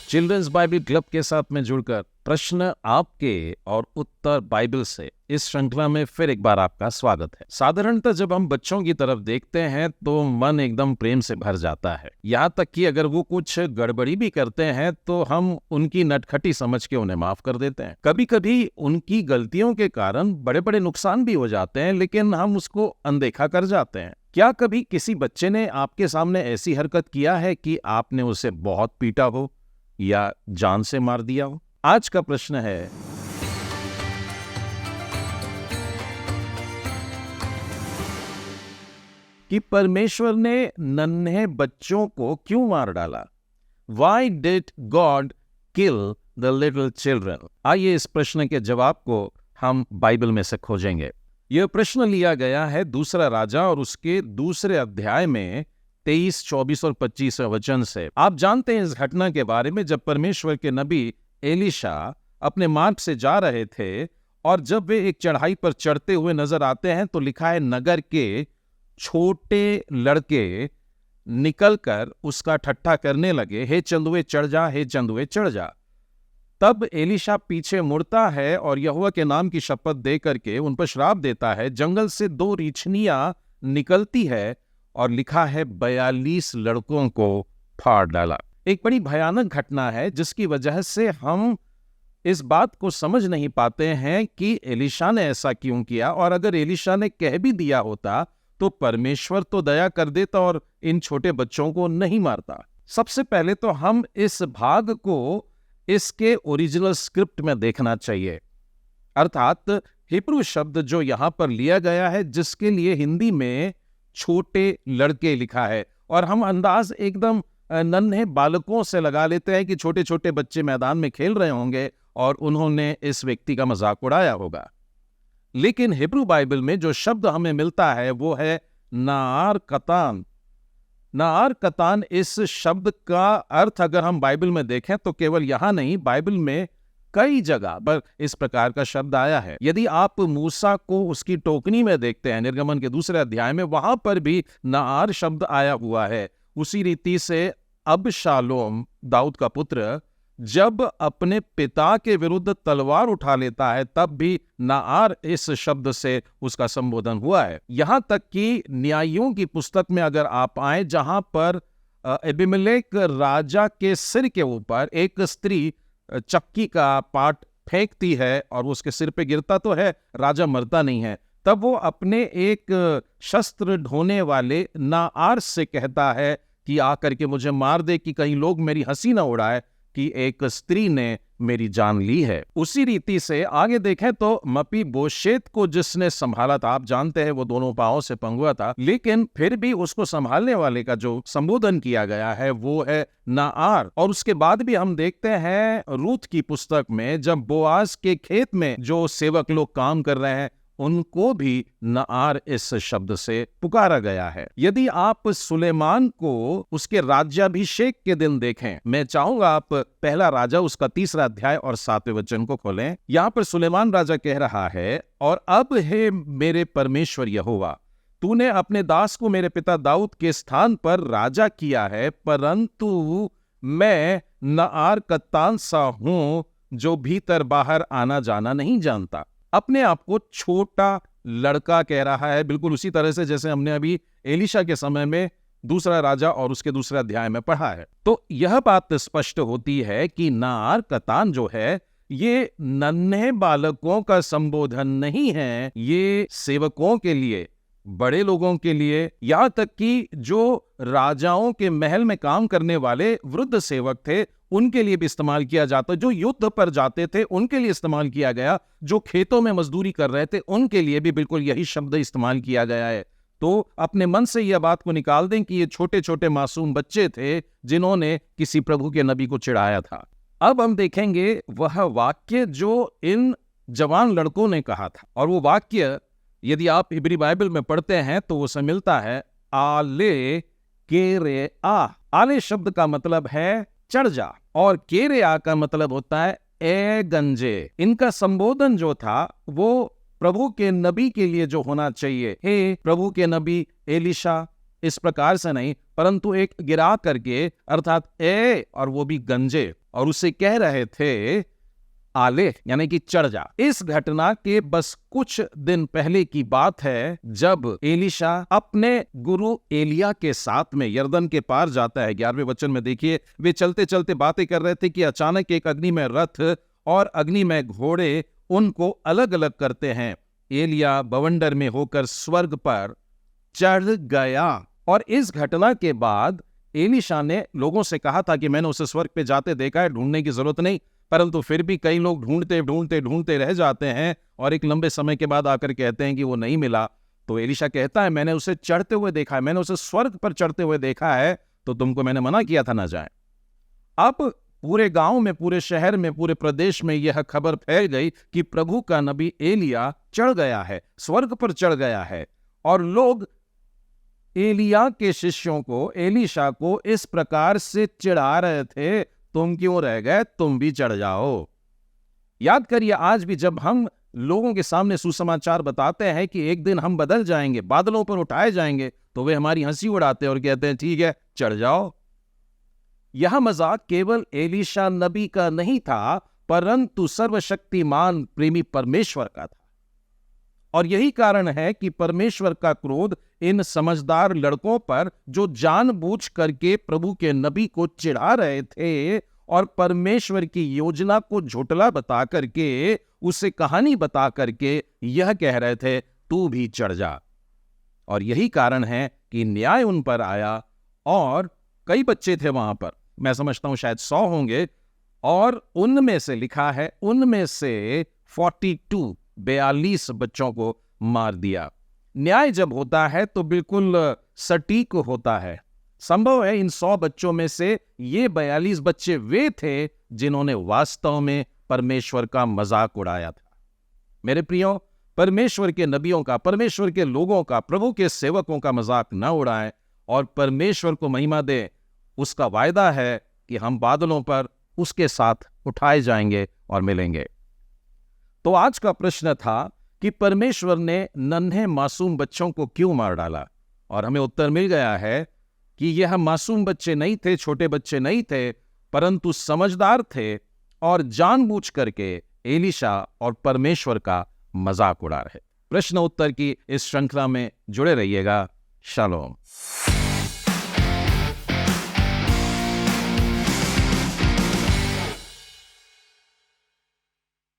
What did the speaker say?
Children's Bible club के साथ में जुड़कर प्रश्न आपके और उत्तर बाइबल से इस श्रृंखला में फिर एक बार आपका स्वागत है। साधारणतः जब हम बच्चों की तरफ देखते हैं तो मन एकदम प्रेम से भर जाता है। यहाँ तक कि अगर वो कुछ गड़बड़ी भी करते हैं तो हम उनकी नटखटी समझ के उन्हें माफ कर देते हैं। कभी कभी उनकी गलतियों के कारण बड़े बड़े नुकसान भी हो जाते हैं, लेकिन हम उसको अनदेखा कर जाते हैं। क्या कभी किसी बच्चे ने आपके सामने ऐसी हरकत किया है कि आपने उसे बहुत पीटा हो या जान से मार दिया हो? आज का प्रश्न है, कि परमेश्वर ने नन्हे बच्चों को क्यों मार डाला? Why did God kill the little children? आइए इस प्रश्न के जवाब को हम बाइबल में से खोजेंगे। यह प्रश्न लिया गया है दूसरा राजा और उसके दूसरे अध्याय में 23, 24 और 25 वचन से। आप जानते हैं इस घटना के बारे में, जब परमेश्वर के नबी एलीशा अपने मार्ग से जा रहे थे और जब वे एक चढ़ाई पर चढ़ते हुए नजर आते हैं तो लिखा है, नगर के छोटे लड़के निकलकर उसका ठट्ठा करने लगे, हे चंदुए चढ़ जा, हे चंदुए चढ़ जा। तब एलीशा पीछे मुड़ता है और यहोवा के नाम की शपथ दे करके उन पर श्राप देता है। जंगल से 2 रीछनियां निकलती है और लिखा है 42 लड़कों को फाड़ डाला। एक बड़ी भयानक घटना है जिसकी वजह से हम इस बात को समझ नहीं पाते हैं कि एलीशा ने ऐसा क्यों किया, और अगर एलीशा ने कह भी दिया होता तो परमेश्वर तो दया कर देता और इन छोटे बच्चों को नहीं मारता। सबसे पहले तो हम इस भाग को इसके ओरिजिनल स्क्रिप्ट में देखना चाहिए, अर्थात हिब्रू शब्द जो यहां पर लिया गया है, जिसके लिए हिंदी में छोटे लड़के लिखा है, और हम अंदाज एकदम नन्हे बालकों से लगा लेते हैं कि छोटे छोटे बच्चे मैदान में खेल रहे होंगे और उन्होंने इस व्यक्ति का मजाक उड़ाया होगा। लेकिन हिब्रू बाइबल में जो शब्द हमें मिलता है वो है नार कतान। नार कतान इस शब्द का अर्थ अगर हम बाइबल में देखें तो केवल यहां नहीं, बाइबल में कई जगह पर इस प्रकार का शब्द आया है। यदि आप मूसा को उसकी टोकनी में देखते हैं, निर्गमन के दूसरे अध्याय में, वहां पर भी नार शब्द आया हुआ है। उसी रीति से अबशालोम, दाऊद का पुत्र, जब अपने पिता के विरुद्ध तलवार उठा लेता है तब भी नार इस शब्द से उसका संबोधन हुआ है। यहां तक कि न्यायियों की पुस्तक में अगर आप आए, जहां पर अबीमेलेक राजा के सिर के ऊपर एक स्त्री चक्की का पाट फेंकती है और उसके सिर पे गिरता तो है, राजा मरता नहीं है, तब वो अपने एक शस्त्र ढोने वाले नाआर से कहता है कि आकर के मुझे मार दे, कि कहीं लोग मेरी हंसी ना उड़ाए कि एक स्त्री ने मेरी जान ली है। उसी रीति से आगे देखें तो मपीबोशेत को जिसने संभाला था, आप जानते हैं वो दोनों पांवों से पंगुआ था, लेकिन फिर भी उसको संभालने वाले का जो संबोधन किया गया है वो है नाआर। और उसके बाद भी हम देखते हैं रूत की पुस्तक में, जब बोआज के खेत में जो सेवक लोग काम कर रहे हैं उनको भी नाआर इस शब्द से पुकारा गया है। यदि आप सुलेमान को उसके राज्याभिषेक के दिन देखें, मैं चाहूंगा आप पहला राजा उसका 3 अध्याय और 7वें वचन को खोलें। यहां पर सुलेमान राजा कह रहा है, और अब हे मेरे परमेश्वर यहोवा, तूने अपने दास को मेरे पिता दाऊद के स्थान पर राजा किया है, परंतु मैं नाआर कत्तान सा हूं जो भीतर बाहर आना जाना नहीं जानता। अपने आप को छोटा लड़का कह रहा है, बिल्कुल उसी तरह से जैसे हमने अभी एलीशा के समय में दूसरा राजा और उसके दूसरे अध्याय में पढ़ा है। तो यह बात स्पष्ट होती है कि नार कतान जो है ये नन्हे बालकों का संबोधन नहीं है, ये सेवकों के लिए, बड़े लोगों के लिए, यहां तक कि जो राजाओं के महल में काम करने वाले वृद्ध सेवक थे उनके लिए भी इस्तेमाल किया जाता, जो युद्ध पर जाते थे उनके लिए इस्तेमाल किया गया, जो खेतों में मजदूरी कर रहे थे उनके लिए भी बिल्कुल यही शब्द इस्तेमाल किया गया है। तो अपने मन से यह बात को निकाल दें कि ये छोटे छोटे मासूम बच्चे थे जिन्होंने किसी प्रभु के नबी को चिढ़ाया था। अब हम देखेंगे वह वाक्य जो इन जवान लड़कों ने कहा था, और वो वाक्य यदि आप इब्री बाइबल में पढ़ते हैं तो उसे मिलता है आले केरे आ। आले शब्द का मतलब है चढ़ जा, और केरे आ का मतलब होता है ए गंजे। इनका संबोधन जो था वो प्रभु के नबी के लिए जो होना चाहिए, हे प्रभु के नबी एलीशा, इस प्रकार से नहीं, परंतु एक गिरा करके, अर्थात ए और वो भी गंजे, और उसे कह रहे थे आले, यानी कि चढ़ जा। इस घटना के बस कुछ दिन पहले की बात है, जब एलीशा अपने गुरु एलिया के साथ में यरदन के पार जाता है। 11वें वचन में देखिए, वे चलते चलते बातें कर रहे थे कि अचानक एक अग्नि में रथ और अग्नि में घोड़े उनको अलग अलग करते हैं। एलिया बवंडर में होकर स्वर्ग पर चढ़ गया। और इस घटना के बाद एलीशा ने लोगों से कहा था कि मैंने उसे स्वर्ग पे जाते देखा है, ढूंढने की जरूरत नहीं, परंतु फिर भी कई लोग ढूंढते ढूंढते ढूंढते रह जाते हैं और एक लंबे समय के बाद आकर कहते हैं कि वो नहीं मिला। तो एलीशा कहता है मैंने उसे चढ़ते हुए देखा है, मैंने उसे स्वर्ग पर चढ़ते हुए देखा है, तो तुमको मैंने मना किया था ना जाए। अब पूरे गांव में, पूरे शहर में, पूरे प्रदेश में यह खबर फैल गई कि प्रभु का नबी एलिया चढ़ गया है, स्वर्ग पर चढ़ गया है। और लोग एलिया के शिष्यों को, एलीशा को इस प्रकार से चिढ़ा रहे थे, तुम क्यों रह गए, तुम भी चढ़ जाओ। याद करिए, आज भी जब हम लोगों के सामने सुसमाचार बताते हैं कि एक दिन हम बदल जाएंगे, बादलों पर उठाए जाएंगे, तो वे हमारी हंसी उड़ाते हैं और कहते हैं ठीक है चढ़ जाओ। यह मजाक केवल एलीशा नबी का नहीं था, परंतु सर्वशक्तिमान प्रेमी परमेश्वर का था। और यही कारण है कि परमेश्वर का क्रोध इन समझदार लड़कों पर, जो जानबूझ करके प्रभु के नबी को चिढ़ा रहे थे और परमेश्वर की योजना को झुटला बता करके, उसे कहानी बता करके यह कह रहे थे तू भी चढ़ जा। और यही कारण है कि न्याय उन पर आया। और कई बच्चे थे वहां पर, मैं समझता हूं शायद 100 होंगे, और उनमें से लिखा है, उनमें से 42 बच्चों को मार दिया। न्याय जब होता है तो बिल्कुल सटीक होता है। संभव है इन 100 बच्चों में से ये 42 बच्चे वे थे जिन्होंने वास्तव में परमेश्वर का मजाक उड़ाया था। मेरे प्रियो, परमेश्वर के नबियों का, परमेश्वर के लोगों का, प्रभु के सेवकों का मजाक न उड़ाएं और परमेश्वर को महिमा दें। उसका वायदा है कि हम बादलों पर उसके साथ उठाए जाएंगे और मिलेंगे। तो आज का प्रश्न था कि परमेश्वर ने नन्हे मासूम बच्चों को क्यों मार डाला, और हमें उत्तर मिल गया है कि यह मासूम बच्चे नहीं थे, छोटे बच्चे नहीं थे, परंतु समझदार थे और जानबूझ करके एलीशा और परमेश्वर का मजाक उड़ा रहे। प्रश्न उत्तर की इस श्रृंखला में जुड़े रहिएगा। शालोम।